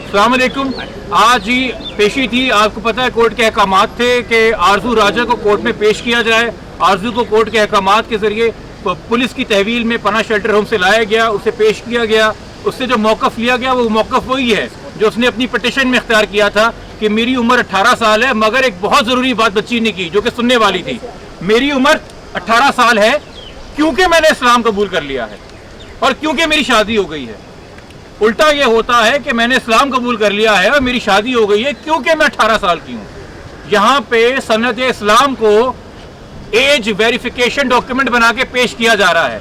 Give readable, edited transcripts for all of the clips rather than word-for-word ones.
अस्सलाम वालेकुम। आज ही पेशी थी, आपको पता है कोर्ट के अहकामात थे कि आरजू राजा को कोर्ट में पेश किया जाए। आरजू को कोर्ट के अहकामात के जरिए पुलिस की तहवील में पना शेल्टर होम से लाया गया, उसे पेश किया गया। उससे जो मौक़िफ़ लिया गया वो मौक़िफ़ वही है जो उसने अपनी पिटिशन में इख्तियार किया था कि मेरी उम्र 18 साल है, मगर एक बहुत ज़रूरी बात बच्ची ने की जो कि सुनने वाली थी। मेरी उम्र 18 साल है क्योंकि मैंने इस्लाम कबूल कर लिया है और क्योंकि मेरी शादी हो गई है। उल्टा ये होता है कि मैंने इस्लाम कबूल कर लिया है और मेरी शादी हो गई है क्योंकि मैं 18 साल की हूँ। यहाँ पे सनद इस्लाम को एज वेरिफिकेशन डॉक्यूमेंट बना के पेश किया जा रहा है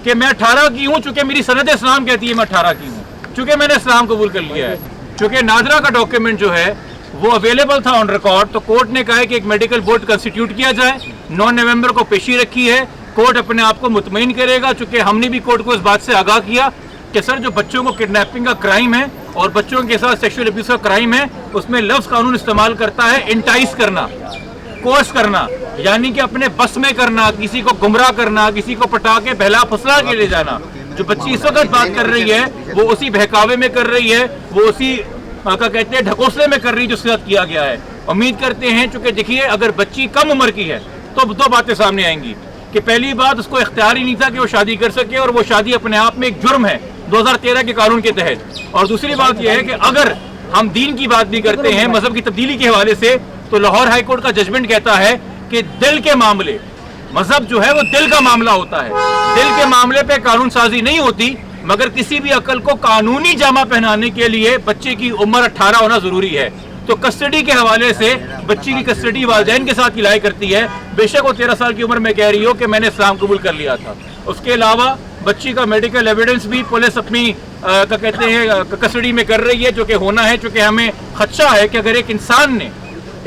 कि मैं 18 की हूँ, चूँकि मेरी सनद इस्लाम कहती है मैं 18 की हूँ, चूँकि मैंने इस्लाम कबूल कर लिया है। चूँकि नादरा का डॉक्यूमेंट जो है वो अवेलेबल था ऑन रिकॉर्ड, तो कोर्ट ने कहा है कि एक मेडिकल बोर्ड कंस्टिट्यूट किया जाए। 9 नवंबर को पेशी रखी है। कोर्ट अपने आप को मुतमईन करेगा, चूँकि हमने भी कोर्ट को इस बात से आगाह किया कि सर जो बच्चों को किडनैपिंग का क्राइम है और बच्चों के साथ सेक्सुअल अब्यूज का क्राइम है, उसमें लफ्ज़ कानून इस्तेमाल करता है इंटाइस करना, कोर्स करना, यानी कि अपने बस में करना, किसी को गुमराह करना, किसी को पटा के बहला फुसला के ले जाना। जो बच्ची इस वक्त बात कर रही है वो उसी बहकावे में कर रही है, वो उसी का कहते हैं ढकोसले में कर रही है जो उसके साथ किया गया है। उम्मीद करते हैं, चूँकि देखिए अगर बच्ची कम उम्र की है तो 2 बातें सामने आएंगी कि पहली बात उसको इख्तियार ही नहीं था कि वो शादी कर सके और वो शादी अपने आप में एक जुर्म है 2013 के कानून के तहत। और दूसरी बात यह है कि अगर हम दीन की बात भी करते हैं मजहब की तब्दीली के हवाले से, तो लाहौर हाई कोर्ट का जजमेंट कहता है कि दिल के मामले, मजहब जो है वो दिल का मामला होता है। दिल के मामले पे कानून साजी नहीं होती, मगर किसी भी अकल को कानूनी जामा पहनाने के लिए बच्चे की उम्र 18 होना जरूरी है। तो कस्टडी के हवाले से बच्ची की कस्टडी वालिदैन के साथ इलाही करती है। बेशक वो 13 साल की उम्र में कह रही हो कि मैंने इस्लाम कबूल कर लिया था। उसके अलावा बच्ची का मेडिकल एविडेंस भी पुलिस अपनी कहते हैं कस्टडी में कर रही है, जो कि होना है, चूँकि हमें खदशा है कि अगर एक इंसान ने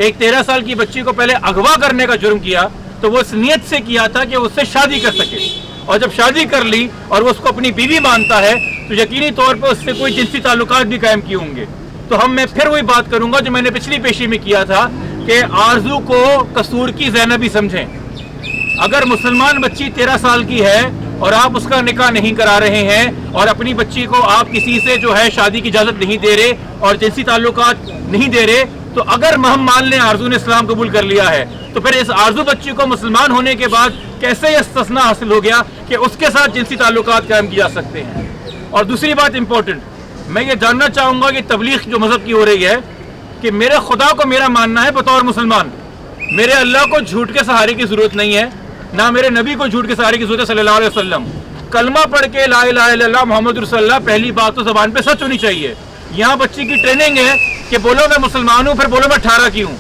एक 13 साल की बच्ची को पहले अगवा करने का जुर्म किया तो वो इस नियत से किया था कि उससे शादी कर सके, और जब शादी कर ली और वो उसको अपनी बीवी मानता है तो यकीनी तौर पर उससे कोई जिनसी ताल्लुकात भी कायम किए होंगे। तो मैं फिर वही बात करूंगा जो मैंने पिछली पेशी में किया था कि आरजू को कसूर की ज़ैनबी समझें। अगर मुसलमान बच्ची 13 साल की है और आप उसका निकाह नहीं करा रहे हैं और अपनी बच्ची को आप किसी से जो है शादी की इजाज़त नहीं दे रहे और जिनसी ताल्लुकात नहीं दे रहे, तो अगर हम मान लें आरजू ने इस्लाम कबूल कर लिया है तो फिर इस आरजू बच्ची को मुसलमान होने के बाद कैसे यह इस्तिस्ना हासिल हो गया कि उसके साथ जिनसी ताल्लुकात कायम किए जा सकते हैं। और दूसरी बात इंपॉर्टेंट, मैं ये जानना चाहूँगा कि तबलीग जो मज़हब की हो रही है कि मेरे खुदा को मेरा मानना है बतौर मुसलमान, मेरे अल्लाह को झूठ के सहारे की ज़रूरत नहीं है, ना मेरे नबी को झूठ के सहारे की ज़रूरत है सल्लल्लाहु अलैहि वसल्लम। कलमा पढ़ के ला इलाहा इल्लल्लाह मुहम्मद रसूलुल्लाह, पहली बात तो ज़बान पे सच होनी चाहिए। यहाँ बच्ची की ट्रेनिंग है कि बोलो मैं मुसलमान हूँ, फिर बोलो मैं 18 की हूँ।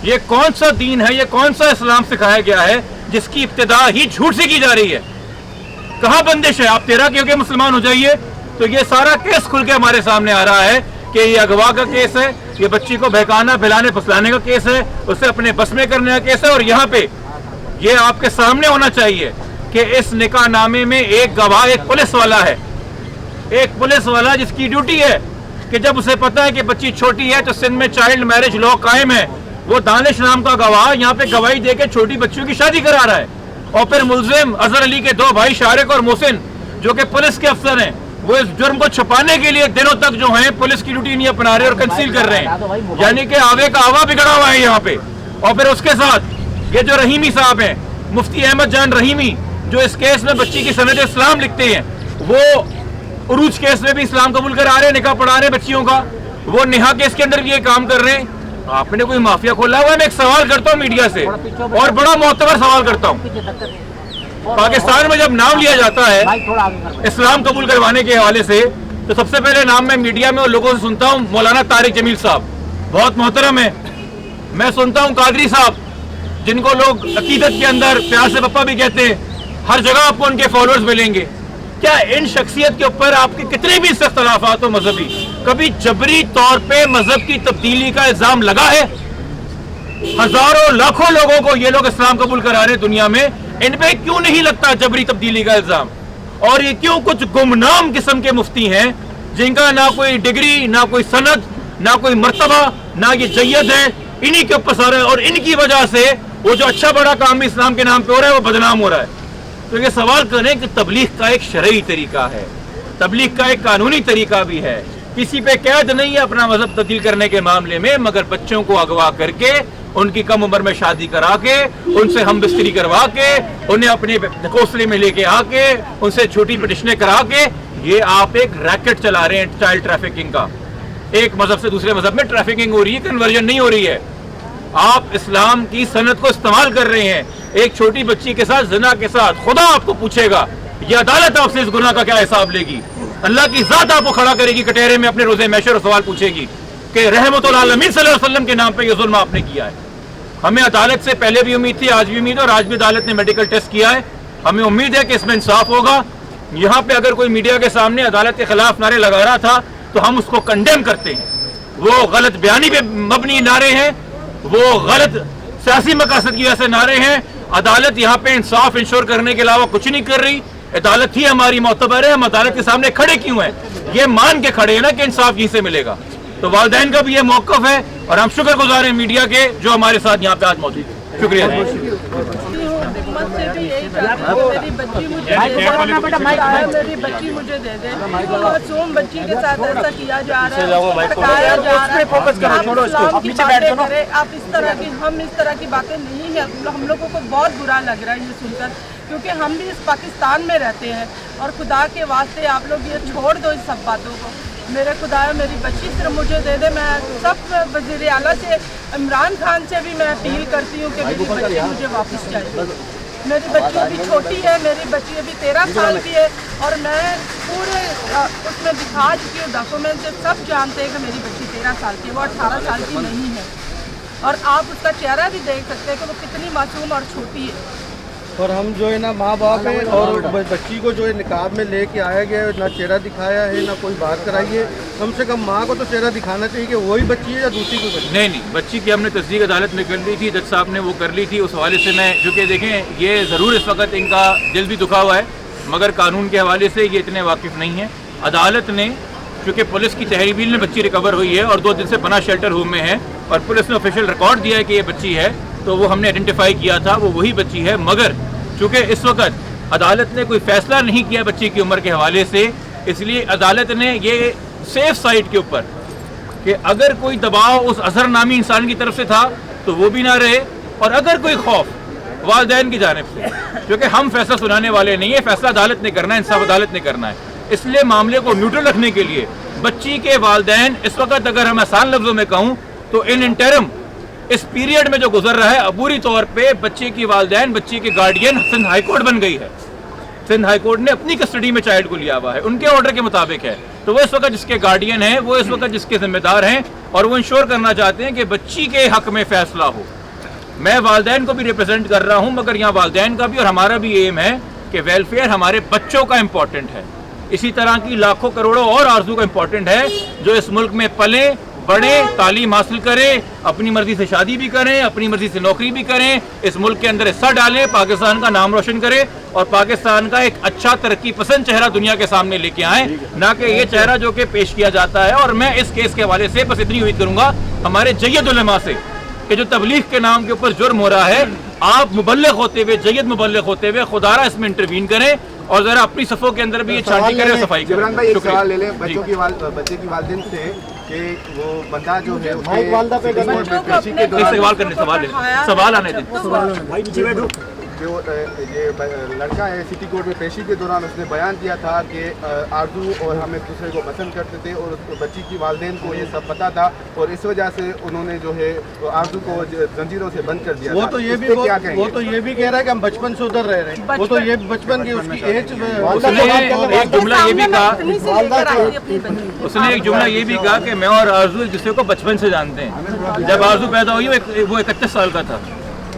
ये कौन सा दीन है, ये कौन सा इस्लाम सिखाया गया है जिसकी इब्तिदा ही झूठ से की जा रही है? कहाँ बंदिश है? आप 13 के मुसलमान हो जाइए। तो ये सारा केस खुल के हमारे सामने आ रहा है कि ये अगवा का केस है, ये बच्ची को बहकाना फैलाने फुसलाने का केस है, उसे अपने बस में करने का केस है। और यहाँ पे ये आपके सामने होना चाहिए कि इस निकाह नामे में एक गवाह एक पुलिस वाला है, एक पुलिस वाला जिसकी ड्यूटी है कि जब उसे पता है कि बच्ची छोटी है तो सिंध में चाइल्ड मैरिज लॉ कायम है, वो दानिश नाम का गवाह यहाँ पे गवाही दे के छोटी बच्चियों की शादी करा रहा है। और फिर मुलजिम अजहर अली के 2 भाई शारिक और मोहसिन जो कि पुलिस के अफसर हैं, वो इस जुर्म को छुपाने के लिए दिनों तक जो है पुलिस की ड्यूटी नहीं अपना रहे और कंसील कर रहे हैं, यानी कि आवे का आवा बिगड़ा हुआ है यहाँ पे। और फिर उसके साथ ये जो रहीमी साहब हैं, मुफ्ती अहमद जान रहीमी, जो इस केस में बच्ची की सनद इस्लाम लिखते हैं, वो उरूज केस में भी इस्लाम कबूल करा रहे हैं, निकाह पढ़ा रहे हैं बच्चियों का, वो निहा केस के अंदर भी ये काम कर रहे हैं। आपने कोई माफिया खोला हुआ है? मैं एक सवाल करता हूँ मीडिया से और बड़ा मोतबर सवाल करता हूँ। पाकिस्तान में जब नाम लिया जाता है इस्लाम कबूल करवाने के हवाले से, तो सबसे पहले नाम मैं मीडिया में और लोगों से सुनता हूँ मौलाना तारिक जमील साहब, बहुत मोहतरम है। मैं सुनता हूँ कादरी साहब, जिनको लोग अकीदत के अंदर प्यार से पप्पा भी कहते हैं, हर जगह आपको उनके फॉलोअर्स मिलेंगे। क्या इन शख्सियत के ऊपर आपके कितने भी इख्तलाफात हो मजहबी, कभी जबरी तौर पे मजहब की तब्दीली का इल्जाम लगा है? हजारों लाखों लोगों को ये लोग इस्लाम कबूल करा रहे हैं दुनिया में, इन पे क्यों नहीं लगता जबरी तब्दीली का इल्जाम? اور یہ کیوں کچھ گمنام قسم کے مفتی ہیں جن کا نہ کوئی ڈگری، نہ کوئی سند، نہ کوئی مرتبہ، نہ یہ جید ہے، انہی کے اوپر سارا ہے، اور ان کی وجہ سے وہ جو اچھا بڑا کام اسلام کے نام پہ ہو رہا ہے وہ بدنام ہو رہا ہے۔ تو یہ سوال کریں کہ تبلیغ کا ایک شرعی طریقہ ہے، تبلیغ کا ایک قانونی طریقہ بھی ہے، کسی پہ قید نہیں ہے اپنا مذہب تبدیل کرنے کے معاملے میں، مگر بچوں کو اغوا کر کے، ان کی کم عمر میں شادی کرا کے، ان سے ہم بستری کروا کے، انہیں اپنے گھونسلے میں لے کے آ کے، ان سے چھوٹی پٹیشنیں کرا کے، یہ آپ ایک ریکٹ چلا رہے ہیں چائلڈ ٹریفکنگ کا۔ ایک مذہب سے دوسرے مذہب میں ٹریفکنگ ہو رہی ہے، کنورژن نہیں ہو رہی ہے۔ آپ اسلام کی سنت کو استعمال کر رہے ہیں ایک چھوٹی بچی کے ساتھ، زنا کے ساتھ۔ خدا آپ کو پوچھے گا، یہ عدالت آپ سے اس گناہ کا کیا حساب لے گی؟ اللہ کی ذات آپ کو کھڑا کرے گی کٹہرے میں اپنے روزے محشر اور سوال پوچھے گی کہ رحمت العالمین صلی اللہ علیہ وسلم کے نام پہ یہ ظلم آپ نے کیا ہے۔ ہمیں عدالت سے پہلے بھی امید تھی، آج بھی امید ہے، اور آج بھی عدالت نے میڈیکل ٹیسٹ کیا ہے، ہمیں امید ہے کہ اس میں انصاف ہوگا۔ یہاں پہ اگر کوئی میڈیا کے سامنے عدالت کے خلاف نعرے لگا رہا تھا تو ہم اس کو کنڈیم کرتے ہیں۔ وہ غلط بیانی پہ مبنی نعرے ہیں، وہ غلط سیاسی مقاصد کی وجہ سے نعرے ہیں۔ عدالت یہاں پہ انصاف انشور کرنے کے علاوہ کچھ نہیں کر رہی۔ عدالت ہی ہماری معتبر ہے، ہم عدالت کے سامنے کھڑے کیوں ہیں؟ یہ مان کے کھڑے ہیں نا کہ انصاف یہیں سے ملے گا۔ تو والدین کا بھی یہ موقف ہے، اور ہم شکر گزار ہیں میڈیا کے جو ہمارے ساتھ یہاں پہ آج موجود ہے۔ شکریہ۔ میری بچی مجھے دے دے، معصوم بچی کے ساتھ ایسا کیا جا رہا ہے، بتایا جا رہا ہے۔ آپ اس طرح کی، ہم اس طرح کی باتیں نہیں ہیں، ہم لوگوں کو بہت برا لگ رہا ہے یہ سن کر، کیونکہ ہم بھی اس پاکستان میں رہتے ہیں، اور خدا کے واسطے آپ لوگ یہ چھوڑ دو اس سب باتوں کو۔ میرے خدایا میری بچی صرف مجھے دے دے۔ میں سب وزیر اعلیٰ سے، عمران خان سے بھی میں اپیل کرتی ہوں کہ میری بچی مجھے واپس چاہیے۔ میری بچی ابھی چھوٹی ہے، میری بچی ابھی 13 سال کی ہے، اور میں پورے اس میں دکھا چکی ہوں ڈاکومنٹ سے، سب جانتے ہیں کہ میری بچی 13 سال کی ہے، وہ 18 سال کی نہیں ہے، اور آپ اس کا چہرہ بھی دیکھ سکتے ہیں کہ وہ کتنی معصوم اور چھوٹی ہے۔ اور ہم جو ہے نا ماں باپ ہیں، اور بچی کو جو ہے نقاب میں لے کے آیا گیا ہے، نہ چہرہ دکھایا ہے نہ کوئی بات کرائی ہے۔ کم سے کم ماں کو تو چہرہ دکھانا چاہیے کہ وہی بچی ہے یا دوسری کوئی بچی؟ نہیں، بچی کی ہم نے تصدیق عدالت میں کر لی تھی، جج صاحب نے وہ کر لی تھی۔ اس حوالے سے میں چونکہ دیکھیں یہ ضرور اس وقت ان کا دل بھی دکھا ہوا ہے، مگر قانون کے حوالے سے یہ اتنے واقف نہیں ہیں۔ عدالت نے چونکہ پولیس کی تحویل میں بچی ریکور ہوئی ہے اور 2 دن سے پناہ شیلٹر ہوم میں ہے، اور پولیس نے آفیشیل ریکارڈ دیا ہے کہ یہ بچی ہے، تو وہ ہم نے آئیڈینٹیفائی کیا تھا، وہ وہی بچی ہے۔ مگر چونکہ اس وقت عدالت نے کوئی فیصلہ نہیں کیا بچی کی عمر کے حوالے سے، اس لیے عدالت نے یہ سیف سائٹ کے اوپر کہ اگر کوئی دباؤ اس اظہر نامی انسان کی طرف سے تھا تو وہ بھی نہ رہے، اور اگر کوئی خوف والدین کی جانب سے، کیونکہ ہم فیصلہ سنانے والے نہیں ہیں، فیصلہ عدالت نے کرنا ہے، انصاف عدالت نے کرنا ہے، اس لیے معاملے کو نیوٹرل رکھنے کے لیے بچی کے والدین اس وقت اگر ہم آسان لفظوں میں کہوں تو ان انٹرم اس پیریڈ میں جو گزر رہا ہے عبوری طور پہ بچے کی والدین، بچی کے گارڈین سندھ ہائی کورٹ بن گئی ہے۔ سندھ ہائی کورٹ نے اپنی کسٹڈی میں چائلڈ کو لیا ہوا ہے، ان کے آرڈر کے مطابق ہے، تو وہ اس وقت جس کے گارڈین ہیں، وہ اس وقت جس کے ذمہ دار ہیں، اور وہ انشور کرنا چاہتے ہیں کہ بچی کے حق میں فیصلہ ہو۔ میں والدین کو بھی ریپرزینٹ کر رہا ہوں، مگر یہاں والدین کا بھی اور ہمارا بھی ایم ہے کہ ویلفیئر ہمارے بچوں کا امپورٹنٹ ہے، اسی طرح کی لاکھوں کروڑوں اور آرزو کا امپورٹنٹ ہے جو اس ملک میں پلیں، بڑھیں، تعلیم حاصل کریں، اپنی مرضی سے شادی بھی کریں، اپنی مرضی سے نوکری بھی کریں، اس ملک کے اندر حصہ ڈالیں، پاکستان کا نام روشن کریں، اور پاکستان کا ایک اچھا ترقی پسند چہرہ دنیا کے سامنے لے کے آئیں، نہ کہ یہ چہرہ جو کہ پیش کیا جاتا ہے۔ اور میں اس کیس کے حوالے سے بس اتنی امید کروں گا ہمارے جید علماء سے کہ جو تبلیغ کے نام کے اوپر جرم ہو رہا ہے، آپ مبلغ ہوتے ہوئے، جید مبلغ ہوتے ہوئے خدا را اس میں انٹروین کریں، اور ذرا اپنی صفوں کے اندر بھی یہ چھانٹی کریں اور صفائی کریں۔ جبران بھائی ایک سوال لے لیں بچے کی والدین سے کہ وہ بندہ جو ہے سوال آنے دیں۔ جو یہ لڑکا ہے سٹی کورٹ میں پیشی کے دوران اس نے بیان دیا تھا کہ آرزو اور ہم ایک دوسرے کو پسند کرتے تھے، اور بچی کی والدین کو یہ سب پتا تھا، اور اس وجہ سے انہوں نے جو ہے آرزو کو زنجیروں سے بند کر دیا۔ وہ تو یہ بھی کہہ رہا ہے کہ ہم بچپن سے ادھر رہ رہے ہیں، وہ تو یہ بچپن کی اس کی ایج میں اس نے ایک جملہ یہ بھی کہا، اس نے ایک جملہ یہ بھی کہا کہ میں اور آرزو ایک دوسرے کو بچپن سے جانتے ہیں۔ جب آرزو پیدا ہوئی وہ 31 سال کا تھا،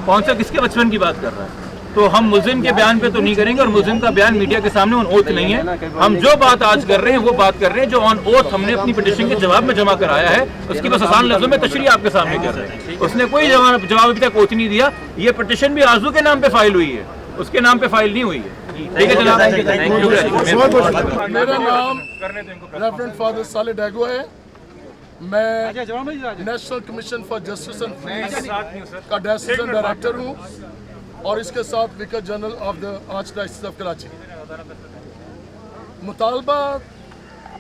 کون سا کس کے بچپن کی بات کر رہا ہے؟ تو ہم ملزم کے بیان پہ تو نہیں کریں گے، اور ملزم کا بیان میڈیا کے سامنے آن اوتھ نہیں ہے۔ ہم جو بات آج کر رہے ہیں وہ بات کر رہے ہیں جو آن اوتھ ہم نے اپنی پٹیشن کے جواب میں جمع کرایا ہے، اس کی بس آسان لفظوں میں تشریح آپ کے سامنے کر رہے ہیں۔ اس نے کوئی جواب ابھی تک اوتھ نہیں دیا۔ یہ پٹیشن بھی آرزو کے نام پہ فائل ہوئی ہے، اس کے نام پہ فائل نہیں ہوئی ہے۔ ठीक है जनाब, शुक्रिया। मेरा नाम रेवरेंड फादर साले डैगो है। मैं national commission for justice and peace का डायसीजन डायरेक्टर हूँ और इसके साथ vicar general of the archdiocese of Karachi. मुतालबा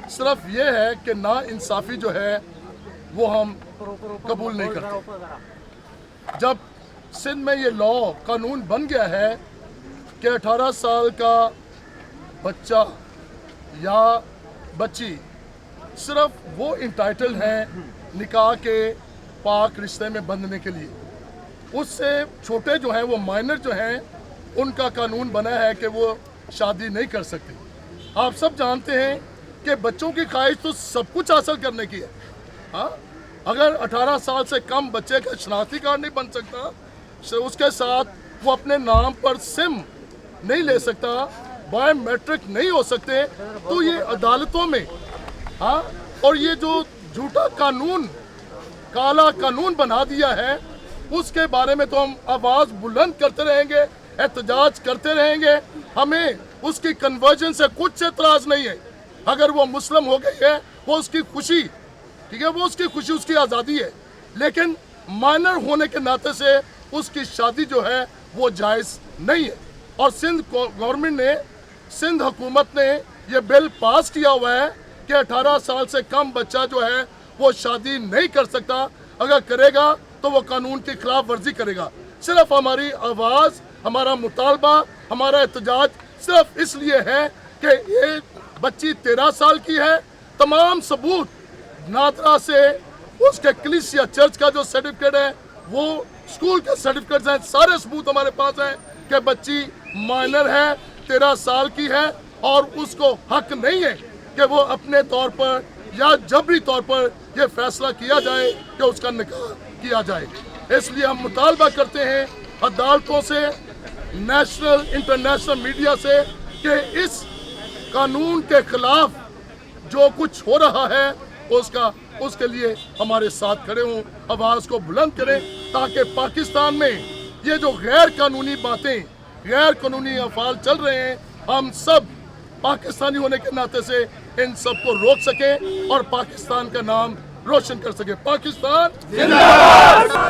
सिर्फ ये है कि ना इंसाफी जो है वो हम कबूल नहीं करते। जब सिंध में ये लॉ कानून बन गया है कि 18 साल का बच्चा या बच्ची सिर्फ वो इंटाइटल हैं निकाह के पाक रिश्ते में बंधने के लिए, उससे छोटे जो हैं वो माइनर जो हैं उनका कानून बना है कि वो शादी नहीं कर सकते। आप सब जानते हैं कि बच्चों की ख्वाहिश तो सब कुछ हासिल करने की है। हाँ, अगर 18 साल से कम बच्चे का शनाख्ती कार्ड नहीं बन सकता, उसके साथ वो अपने नाम पर सिम नहीं ले सकता, बायोमेट्रिक नहीं हो सकते, तो ये अदालतों में हाँ, और ये जो झूठा कानून काला कानून बना दिया है उसके बारे में तो हम आवाज़ बुलंद करते रहेंगे, एहतजाज करते रहेंगे। हमें उसकी कन्वर्जन से कुछ एतराज़ नहीं है। अगर वो मुस्लिम हो गई है वो उसकी खुशी, ठीक है, वो उसकी खुशी, उसकी आज़ादी है, लेकिन माइनर होने के नाते से उसकी शादी जो है वो जायज़ नहीं है। और सिंध गवर्नमेंट ने, सिंध हुकूमत ने ये बिल पास किया हुआ है कि 18 साल से कम बच्चा जो है वो शादी नहीं कर सकता। अगर करेगा तो वो कानून की खिलाफ वर्जी करेगा। सिर्फ हमारी आवाज़, हमारा मुतालबा, हमारा एहतजाज सिर्फ इसलिए है कि ये बच्ची 13 साल की है। तमाम सबूत नादरा से उसके कलीसिया चर्च का जो सर्टिफिकेट है, वो स्कूल के सर्टिफिकेट्स हैं, सारे सबूत हमारे पास हैं कि बच्ची माइनर है, 13 साल की है और उसको हक नहीं है कि वो अपने तौर पर या जबरी तौर पर ये फैसला किया जाए कि उसका निकाह किया जाए। इसलिए हम मुतालबा करते हैं अदालतों से, नेशनल इंटरनेशनल मीडिया से कि इस कानून के खिलाफ जो कुछ हो रहा है उसके लिए हमारे साथ खड़े हों, आवाज़ को बुलंद करें, ताकि पाकिस्तान में ये जो गैर कानूनी बातें, गैर कानूनी अफ़ाल चल रहे हैं, हम सब पाकिस्तानी होने के नाते से इन सब को रोक सके और पाकिस्तान का नाम रोशन कर सके। पाकिस्तान जिंदाबाद।